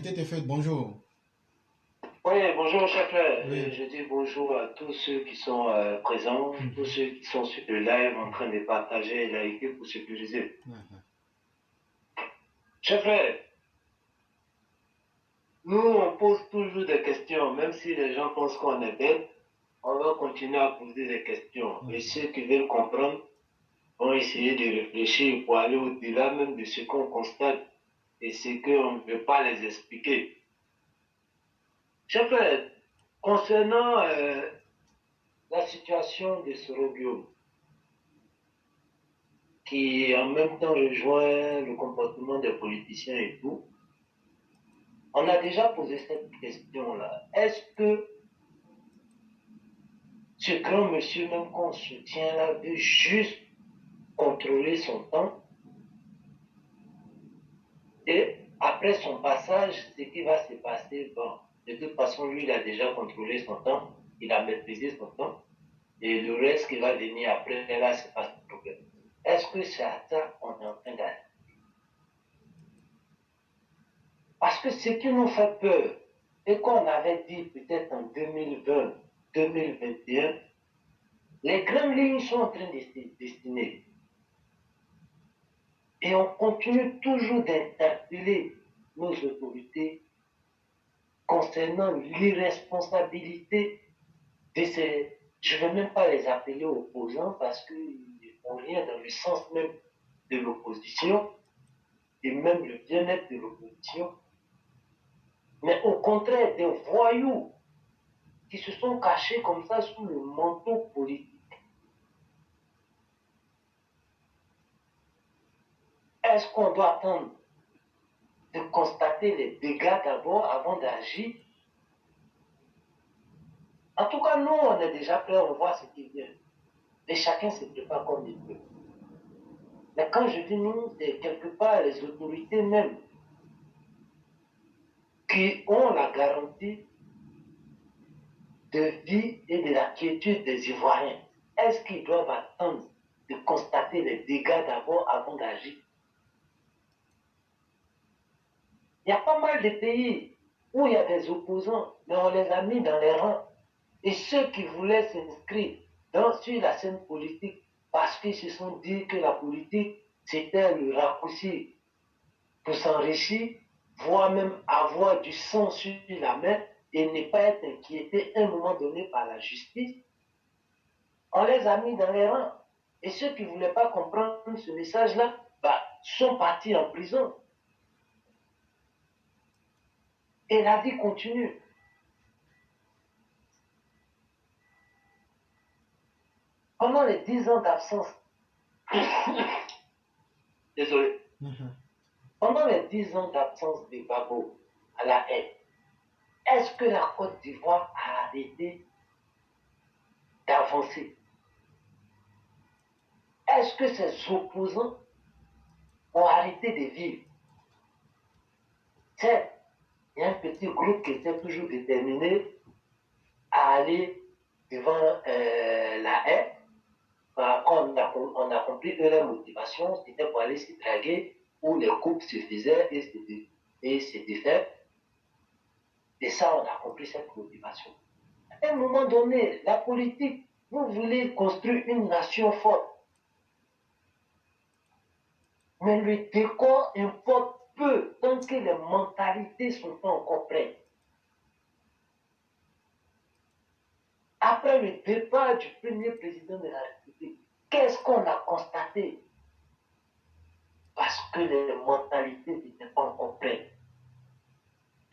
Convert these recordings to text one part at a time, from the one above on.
L'actualité te fait bonjour. Oui, bonjour chef. Oui. Je dis bonjour à tous ceux qui sont présents, tous Mhm. ceux qui sont sur le live en train de partager et liker pour sécuriser. Mhm. Chef, nous on pose toujours des questions, même si les gens pensent qu'on est bête, on va continuer à poser des questions. Et Mhm. ceux qui veulent comprendre vont essayer de réfléchir pour aller au-delà même de ce qu'on constate et ce qu'on ne peut pas les expliquer. Chef, concernant la situation de Sorobio, qui en même temps rejoint le comportement des politiciens et tout. On a déjà posé cette question-là. Est-ce que ce grand monsieur, même qu'on soutient là, veut juste contrôler son temps et après son passage, ce qui va se passer, bon, de toute façon, lui, il a déjà contrôlé son temps, il a maîtrisé son temps, et le reste qui va venir après, là, c'est pas ce problème. Est-ce que c'est à ça qu'on est en train d'aller? Parce que ce qui nous fait peur, et qu'on avait dit peut-être en 2020, 2021, les grandes lignes sont en train de se dessiner. Et on continue toujours d'interpeller nos autorités concernant l'irresponsabilité de ces, je ne vais même pas les appeler opposants parce qu'ils ne font rien dans le sens même de l'opposition et même le bien-être de l'opposition, mais au contraire des voyous qui se sont cachés comme ça sous le manteau politique. Est-ce qu'on doit attendre de constater les dégâts d'abord avant d'agir? En tout cas, nous, on est déjà prêts, on voit ce qui vient. Et chacun se prépare comme il peut. Mais quand je dis nous, c'est quelque part les autorités même qui ont la garantie de vie et de la quiétude des Ivoiriens. Est-ce qu'ils doivent attendre de constater les dégâts d'abord avant d'agir? Il y a pas mal de pays où il y a des opposants, mais on les a mis dans les rangs. Et ceux qui voulaient s'inscrire sur la scène politique parce qu'ils se sont dit que la politique, c'était le raccourci pour s'enrichir, voire même avoir du sang sur la main et ne pas être inquiété à un moment donné par la justice, on les a mis dans les rangs. Et ceux qui ne voulaient pas comprendre ce message-là, bah, sont partis en prison. Et la vie continue. Pendant les 10 ans d'absence, désolé, Mhm. pendant les 10 ans d'absence de Babo à la haine, est-ce que la Côte d'Ivoire a arrêté d'avancer? Est-ce que ses opposants ont arrêté de vivre? Certes, il y a un petit groupe qui était toujours déterminé à aller devant la haie. Quand on a compris que leur motivation, c'était pour aller se draguer, où les couples se faisaient et se défaisaient. Et ça, on a compris cette motivation. À un moment donné, la politique, vous voulez construire une nation forte, mais le décor importe peu tant que les mentalités sont pas encore prêtes. Après le départ du premier président de la République, qu'est-ce qu'on a constaté? Parce que les mentalités n'étaient pas encore prêtes.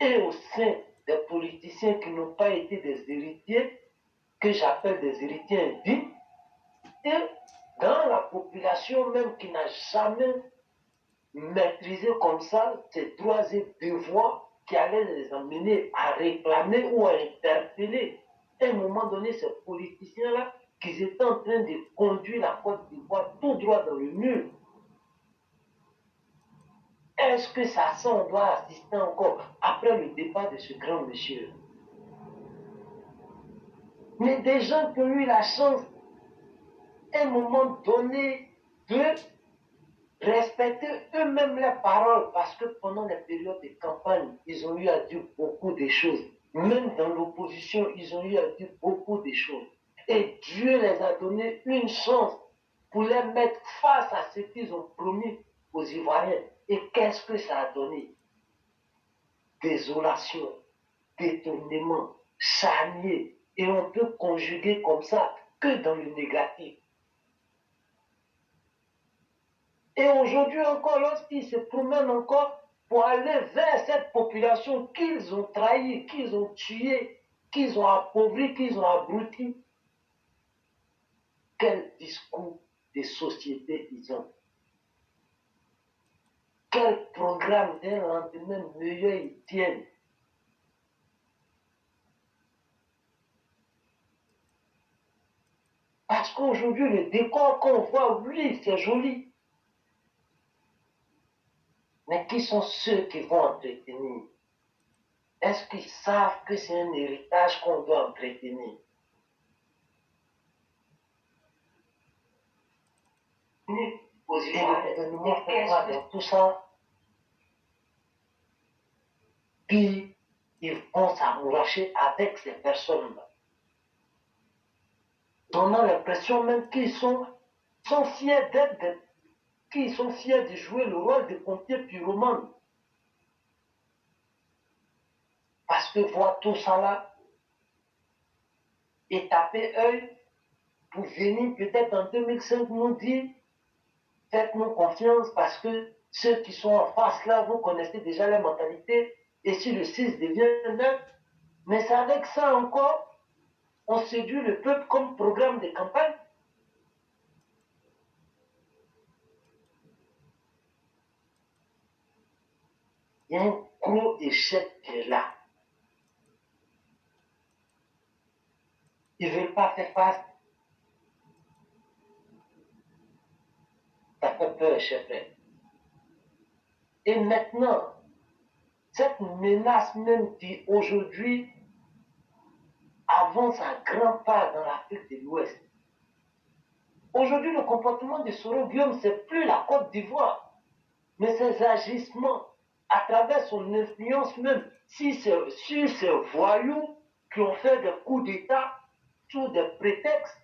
Et au sein des politiciens qui n'ont pas été des héritiers, que j'appelle des héritiers indignes, et dans la population même qui n'a jamais maîtrisé comme ça ces droits et devoirs qui allaient les amener à réclamer ou à interpeller à un moment donné ces politiciens-là qui étaient en train de conduire la Côte d'Ivoire tout droit dans le mur. Est-ce que ça, on doit assister encore après le départ de ce grand monsieur? Mais des gens qui ont eu la chance, à un moment donné, de respecter eux-mêmes leurs paroles, parce que pendant les périodes de campagne, ils ont eu à dire beaucoup de choses. Même dans l'opposition, ils ont eu à dire beaucoup de choses. Et Dieu les a donné une chance pour les mettre face à ce qu'ils ont promis aux Ivoiriens. Et qu'est-ce que ça a donné? Désolation, détournement, charnier. Et on peut conjuguer comme ça que dans le négatif. Et aujourd'hui encore, lorsqu'ils se promènent encore pour aller vers cette population qu'ils ont trahie, qu'ils ont tuée, qu'ils ont appauvri, qu'ils ont abruti, quel discours de société ils ont? Quel programme d'un lendemain meilleur ils tiennent? Parce qu'aujourd'hui, le décor qu'on voit, oui, c'est joli. Mais qui sont ceux qui vont entretenir? Est-ce qu'ils savent que c'est un héritage qu'on doit entretenir? Aux Ivoiriens, le gouvernement fait quoi dans tout ça? Puis, ils vont s'amouracher avec ces personnes-là, donnant l'impression même qu'ils sont fiers d'être, qu'ils sont fiers de jouer le rôle de pompiers pyromanes. Parce que voir tout ça là, et taper œil, pour venir peut-être en 2005 nous dire, faites-nous confiance parce que ceux qui sont en face là, vous connaissez déjà la mentalité, et si le 6 devient 9, mais c'est avec ça encore, on séduit le peuple comme programme de campagne. Il y a un gros échec qui est là. Ils ne veulent pas faire face. Ça fait peur, chef. Et maintenant, cette menace même qui aujourd'hui avance à grands pas dans l'Afrique de l'Ouest. Aujourd'hui, le comportement de Soro Guillaume, ce n'est plus la Côte d'Ivoire, mais ses agissements à travers son influence même sur ces voyous qui ont fait des coups d'État sous des prétextes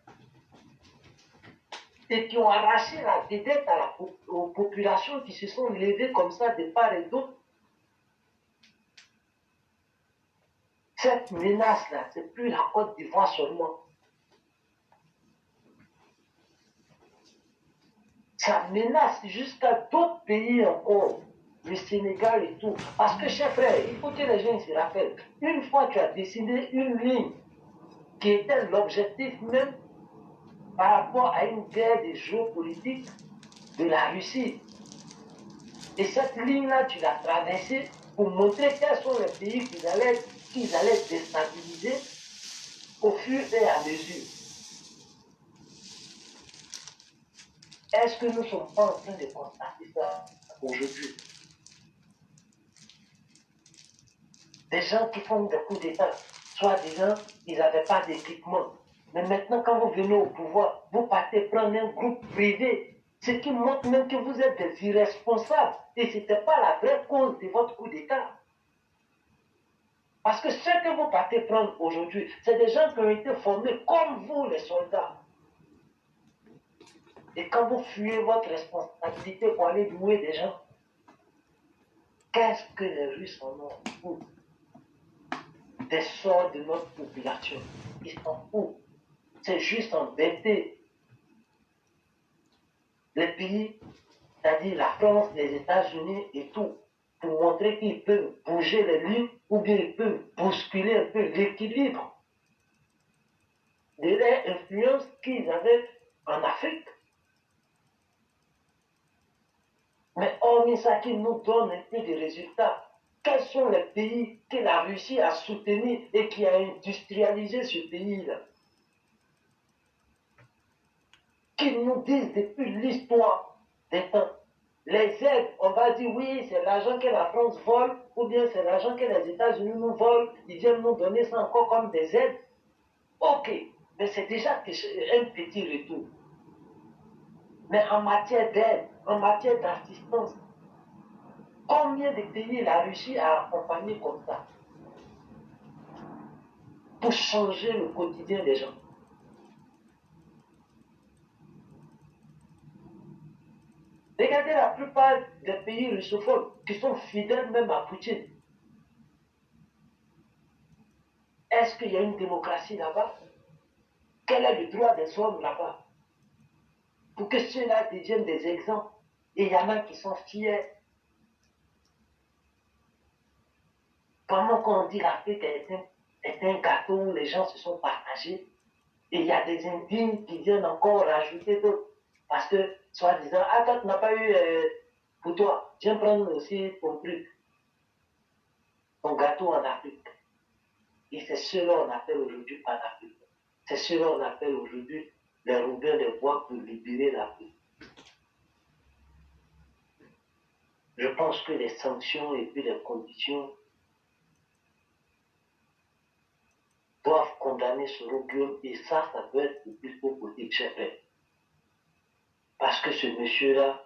et qui ont arraché la vedette aux populations qui se sont levées comme ça de part et d'autre. Cette menace-là, ce n'est plus la Côte d'Ivoire seulement. Ça menace jusqu'à d'autres pays encore, le Sénégal et tout. Parce que, chers frères, il faut que les gens se rappellent, une fois que tu as dessiné une ligne qui était l'objectif même par rapport à une guerre de géopolitique de la Russie. Et cette ligne-là, tu l'as traversée pour montrer quels sont les pays qu'ils allaient déstabiliser au fur et à mesure. Est-ce que nous ne sommes pas en train de constater ça aujourd'hui? Des gens qui font des coups d'État, soi-disant, ils n'avaient pas d'équipement. Mais maintenant, quand vous venez au pouvoir, vous partez prendre un groupe privé, ce qui montre même que vous êtes des irresponsables. Et ce n'était pas la vraie cause de votre coup d'État. Parce que ce que vous partez prendre aujourd'hui, c'est des gens qui ont été formés comme vous, les soldats. Et quand vous fuyez votre responsabilité pour aller louer des gens, qu'est-ce que les Russes en ont foutu des sorts de notre population? Ils s'en foutent. C'est juste embêter les pays, c'est-à-dire la France, les États-Unis et tout, pour montrer qu'ils peuvent bouger les lignes ou bien ils peuvent bousculer un peu l'équilibre de leur influence qu'ils avaient en Afrique. Mais hormis ça qui nous donne un peu de résultats, quels sont les pays que la Russie a soutenus et qui a industrialisé ce pays-là? Qu'ils nous disent depuis l'histoire des temps. Les aides, on va dire oui, c'est l'argent que la France vole, ou bien c'est l'argent que les États-Unis nous volent, ils viennent nous donner ça encore comme des aides. Ok, mais c'est déjà un petit retour. Mais en matière d'aide, en matière d'assistance, combien de pays il a réussi à accompagner comme ça pour changer le quotidien des gens? Regardez la plupart des pays russophones qui sont fidèles même à Poutine. Est-ce qu'il y a une démocratie là-bas? Quel est le droit des hommes là-bas? Pour que ceux-là deviennent des exemples. Et il y en a qui sont fiers. Comment on dit l'Afrique est un gâteau où les gens se sont partagés? Et il y a des indignes qui viennent encore rajouter d'autres. Parce que, soi-disant, ah, toi, tu n'as pas eu pour toi, viens prendre aussi ton truc, ton gâteau en Afrique. Et c'est cela qu'on appelle aujourd'hui panafricain. C'est cela qu'on appelle aujourd'hui les Roubaix des bois pour libérer l'Afrique. Je pense que les sanctions et puis les conditions doivent condamner ce Guillaume et ça doit être le plus beau politique chef. Parce que ce monsieur-là,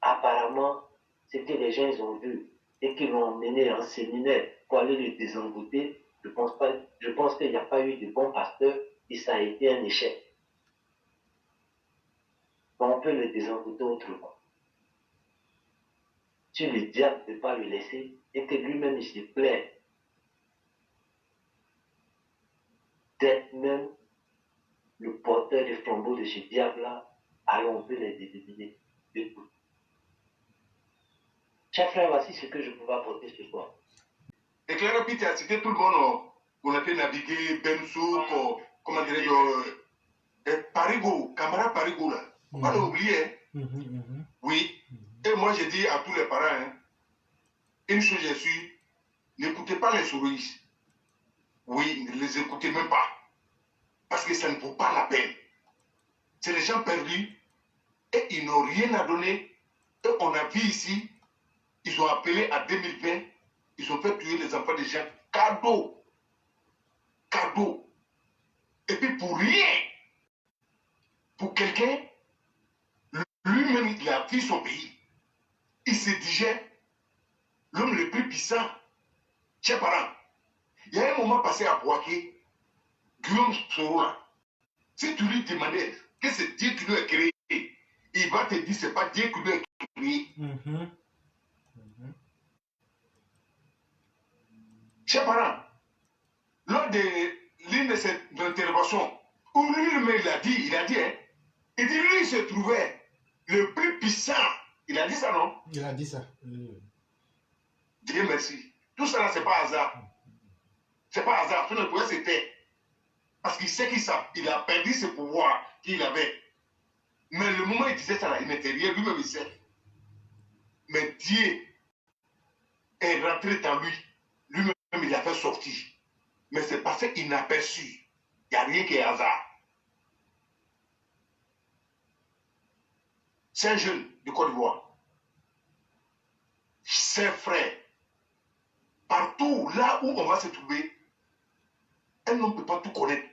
apparemment, ce que les gens ils ont vu et qu'ils l'ont emmené en séminaire pour aller le désengouter, je pense qu'il n'y a pas eu de bon pasteur et ça a été un échec. Mais on peut le désengouter autrement. Si le diable ne peut pas le laisser et que lui-même il se plaît d'être même le porteur du flambeau de ce diable-là, alors on peut les éliminer de tout. Chers frères, voici ce que je pouvais apporter ce soir. Et Clara Pitt a cité tout le monde, on a fait naviguer Bensouk, comment dirais-je, Parigo, Camara Parigo là. On va l'oublier. Oui. Et moi j'ai dit à tous les parents, hein, une chose j'ai su, n'écoutez pas les souris. Oui, ne les écoutez même pas. Parce que ça ne vaut pas la peine. C'est les gens perdus et ils n'ont rien à donner. Et on a vu ici, ils ont appelé à 2020, ils ont fait tuer les enfants des gens. Cadeau. Cadeau. Et puis pour rien. Pour quelqu'un, lui-même, il a vu son pays. Il se disait l'homme le plus puissant. Chers parents, il y a un moment passé à Boaké, Guillaume Sorola. Si tu lui demandais que c'est Dieu qui nous a créé, il va te dire c'est pas Dieu qui nous a créé. Chers parents, lors de l'une de ces interventions, où lui-même il a dit, hein, il dit lui il se trouvait le plus puissant. Il a dit ça, non? Il a dit ça. Dieu merci. Tout ça là, c'est pas hasard. C'est pas hasard. Tout le pouvoir c'était. Parce qu'il sait qu'il a perdu ce pouvoir qu'il avait. Mais le moment où il disait ça là, il n'était rien, lui-même il sait. Mais Dieu est rentré dans lui. Lui-même il a fait sortir. Mais c'est passé inaperçu. Il n'y a rien qui est hasard. C'est un jeune du Côte d'Ivoire. Ses frères. Partout, là où on va se trouver, un homme ne peut pas tout connaître.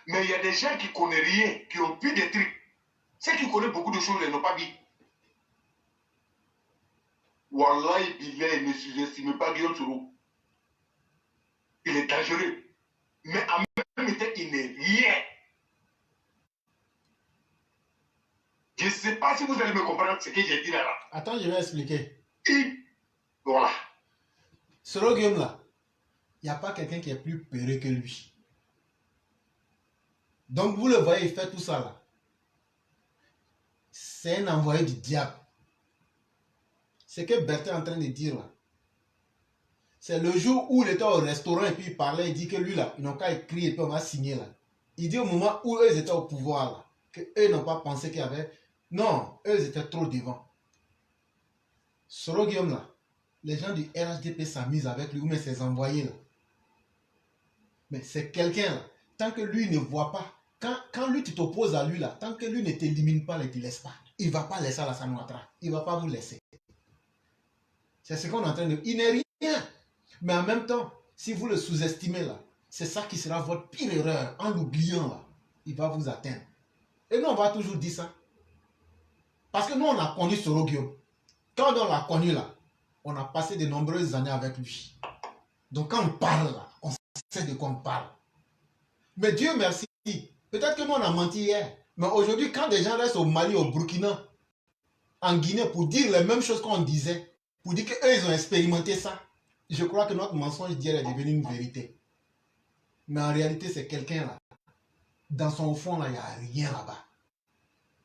Mais il y a des gens qui ne connaissent rien, qui ont vu des trucs. Ceux qui connaissent beaucoup de choses, ils n'ont pas vu. Wallahi, il ne sous-estime pas Guillaume Soro. Il est dangereux. Mais en même temps, il n'est rien. Je ne sais pas si vous allez me comprendre ce que j'ai dit là. Attends, je vais expliquer. Voilà. Soro Guillaume là, il n'y a pas quelqu'un qui est plus peureux que lui. Donc vous le voyez, il fait tout ça là. C'est un envoyé du diable. Ce que Bertrand est en train de dire là, c'est le jour où il était au restaurant et puis il parlait, il dit que lui là, ils n'ont qu'à écrire et puis on va signer là. Il dit au moment où eux étaient au pouvoir là, qu'eux n'ont pas pensé qu'il y avait... Non, eux étaient trop devant. Soro Guillaume là, les gens du RHDP s'amusent avec lui, ou même ses envoyés là. Mais c'est quelqu'un là, tant que lui ne voit pas, quand lui tu t'opposes à lui là, tant que lui ne t'élimine pas, ne te laisse pas. Il ne va pas laisser Alassane Ouattara. Il ne va pas vous laisser. C'est ce qu'on est en train de... Il n'est rien. Mais en même temps, si vous le sous-estimez là, c'est ça qui sera votre pire erreur. En l'oubliant là, il va vous atteindre. Et nous, on va toujours dire ça. Parce que nous, on a connu Soro Guillaume. Quand on l'a connu là, on a passé de nombreuses années avec lui. Donc quand on parle là, on sait de quoi on parle. Mais Dieu merci, peut-être que nous, on a menti hier. Mais aujourd'hui, quand des gens restent au Mali, au Burkina, en Guinée, pour dire les mêmes choses qu'on disait, pour dire qu'eux, ils ont expérimenté ça, je crois que notre mensonge d'hier est devenu une vérité. Mais en réalité, c'est quelqu'un là. Dans son fond, là, il n'y a rien là-bas.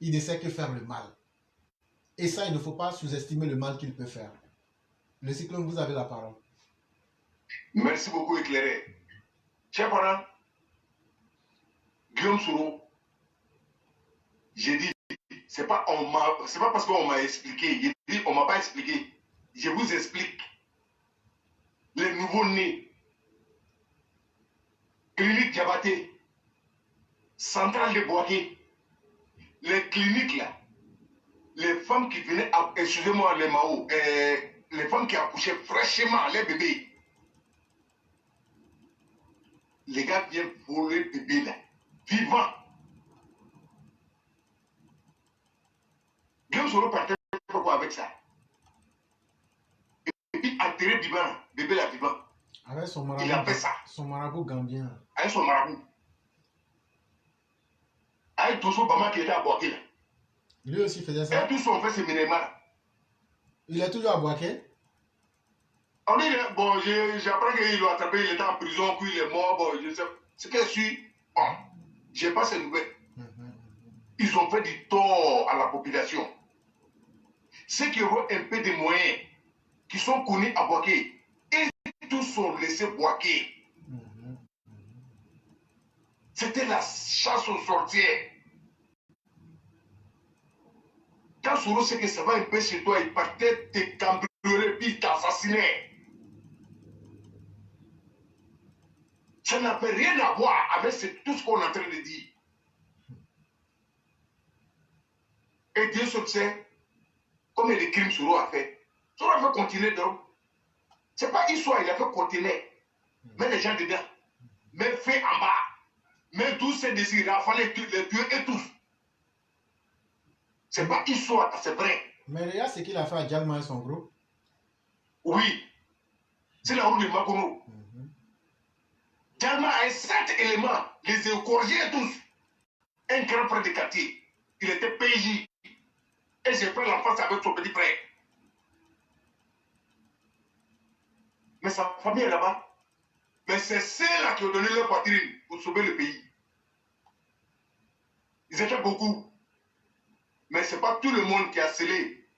Il ne sait que faire le mal. Et ça, il ne faut pas sous-estimer le mal qu'il peut faire. Le cyclone, vous avez la parole. Merci beaucoup, éclairé. Chers parents, Guillaume Soro, j'ai dit, c'est pas parce qu'on m'a expliqué. J'ai dit, on m'a pas expliqué. Je vous explique. Les nouveaux-nés, clinique Diabaté, centrale de Boaké, les cliniques là, les femmes qui venaient, excusez-moi les Mao, les femmes qui accouchaient fraîchement les bébés, les gars viennent voler le bébé là, vivant. Guillaume Soro partait faire quoi avec ça? Et puis enterrer vivant, bébé là vivant. Avec son marabout, il a fait ça. Son marabout gambien. Avec son marabout. Avec Dosso Bama qui était à Boaké là. Lui aussi faisait ça. Et tous ont fait ce minima. Il est toujours à Boaké? On dit, bon, j'apprends qu'ils l'ont attrapé, il était en prison, puis il est mort, bon, je sais. Ce que je suis, bon, j'ai pas ces nouvelles. Ils ont fait du tort à la population. Ceux qui ont un peu de moyens, qui sont connus à Boaké, et tous sont laissés Boaké. C'était la chasse aux sorcières. Quand Soro sait que ça va un peu chez toi, il partait te cambrioler puis t'assassiner. Ça n'avait rien à voir avec tout ce qu'on est en train de dire. Et Dieu se sait, comme les crimes Soro a fait. Soro a fait continuer donc. C'est pas histoire, il a fait continuer. Mais les gens dedans, mais fait en bas. Mais tous ces désirs, il a fallu les tuer et tous. C'est pas histoire, c'est vrai. Mais regarde ce qu'il a fait à Djalma et son groupe. Oui. C'est la route de Makono. Djalma a 7 éléments, les écorgés tous. Un grand frère de quartier. Il était PJ. Et j'ai pris l'enfance avec son petit frère. Mais sa famille est là-bas. Mais c'est ceux-là qui ont donné leur poitrine pour sauver le pays. Ils étaient beaucoup. Mais ce n'est pas tout le monde qui a scellé.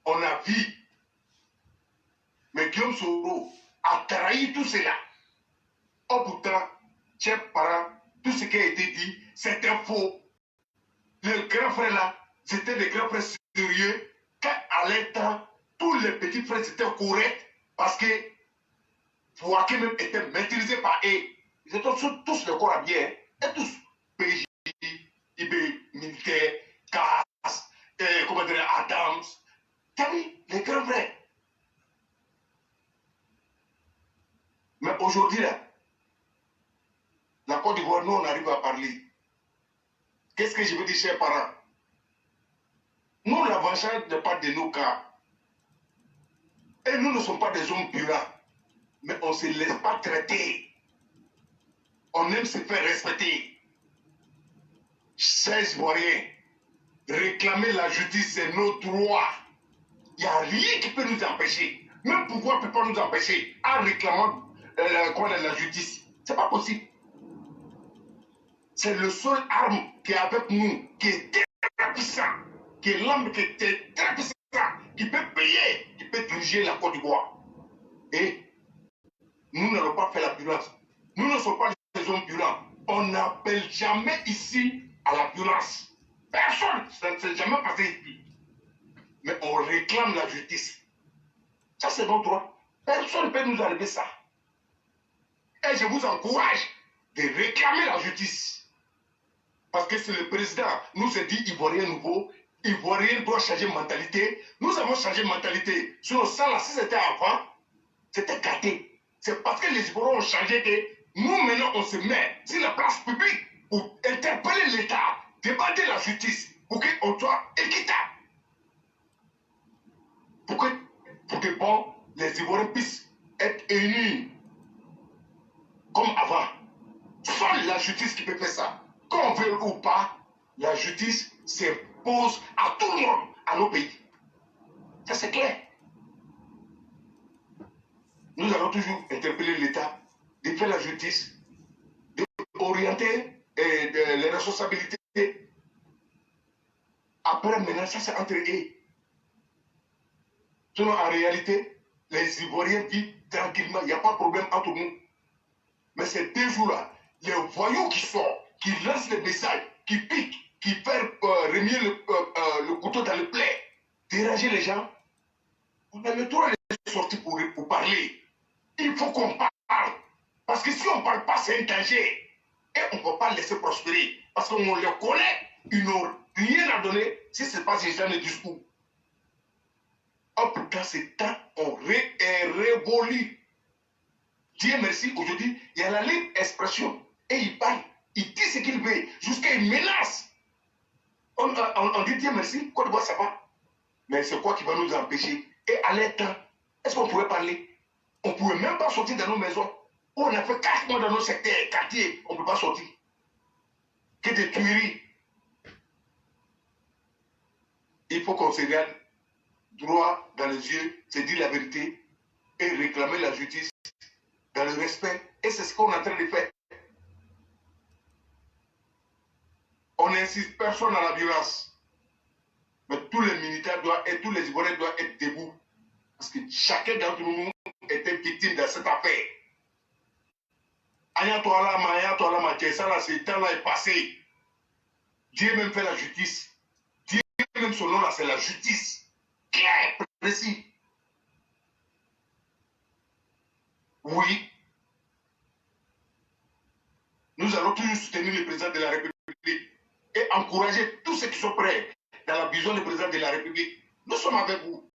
On a vu. Mais Guillaume Soro a trahi tout cela. Oh pourtant, chers parents, tout ce qui a été dit, c'était faux. Les grands frères là, c'était des grands frères sérieux. Quand à l'état, tous les petits frères étaient corrects parce que Boaké même était maîtrisé par eux. Ils étaient tous le corps habillé. Et tous, PJ, IB, militaire, CAS, comment dire, Adams. T'as vu, les grands frères. Mais aujourd'hui, là, la Côte d'Ivoire, nous, on arrive à parler. Qu'est-ce que je veux dire, chers parents? Nous, la vengeance n'est pas de nos cas. Et nous ne sommes pas des hommes violents. Mais on ne se laisse pas traiter. On aime se faire respecter. Chers Ivoiriens, réclamer la justice, c'est nos droits. Il n'y a rien qui peut nous empêcher. Même pouvoir ne peut pas nous empêcher en réclamant la justice. Ce n'est pas possible. C'est le seul arme qui est avec nous, qui est très puissant, qui est l'homme qui est très puissant, qui peut payer, qui peut diriger la Côte d'Ivoire. Et nous n'allons pas faire la violence. Nous ne sommes pas des hommes violents. On n'appelle jamais ici à la violence. Personne, ça ne s'est jamais passé ici. Mais on réclame la justice. Ça, c'est notre droit. Personne ne peut nous enlever ça. Et je vous encourage de réclamer la justice. Parce que c'est le président, nous s'est dit Ivoirien nouveau, Ivoirien doit changer de mentalité. Nous avons changé de mentalité. Sur ça, là, si c'était avant, c'était gâté. C'est parce que les Ivoiriens ont changé que nous, maintenant, on se met sur la place publique pour interpeller l'État, demander la justice pour qu'on soit équitable. Pour que bon, les Ivoiriens puissent être unis comme avant. Seule la justice qui peut faire ça. Qu'on veut ou pas, la justice s'impose à tout le monde, à nos pays. Ça c'est clair. Nous allons toujours interpeller l'État de faire la justice, d'orienter les responsabilités. Après, maintenant, ça c'est entre eux. Sinon, en réalité, les Ivoiriens vivent tranquillement. Il n'y a pas de problème entre nous. Mais ces 2 jours-là, les voyous qui sortent, qui lancent les messages, qui piquent, qui font remuer le couteau dans le plaid, déranger les gens, on a le droit de sortir pour parler. Il faut qu'on parle. Parce que si on ne parle pas, c'est un danger. Et on ne peut pas laisser prospérer. Parce qu'on les connaît, ils n'ont rien à donner si ce n'est pas ces gens de discours. Oh, pourtant, c'est temps, on est révolu. Dieu merci, aujourd'hui, il y a la libre expression. Et il parle, il dit ce qu'il veut, jusqu'à une menace. On dit Dieu merci, Côte d'Ivoire, ça va. Mais c'est quoi qui va nous empêcher? Et à l'instant, est-ce qu'on pourrait parler? On ne pouvait même pas sortir dans nos maisons. On a fait 4 mois dans nos secteurs, quartiers, on ne peut pas sortir. Que des tueries. Il faut qu'on se regarde droit dans les yeux, se dire la vérité et réclamer la justice dans le respect. Et c'est ce qu'on est en train de faire. On n'insiste personne à la violence. Mais tous les militaires doivent être, tous les Ivoiriens doivent être debout. Parce que chacun d'entre nous était victime de cette affaire. Ayatollah ça ce temps-là est passé. Dieu même fait la justice. Dieu même son nom là, c'est la justice. Clair, précis. Oui. Nous allons toujours soutenir le président de la République et encourager tous ceux qui sont prêts dans la vision du président de la République. Nous sommes avec vous.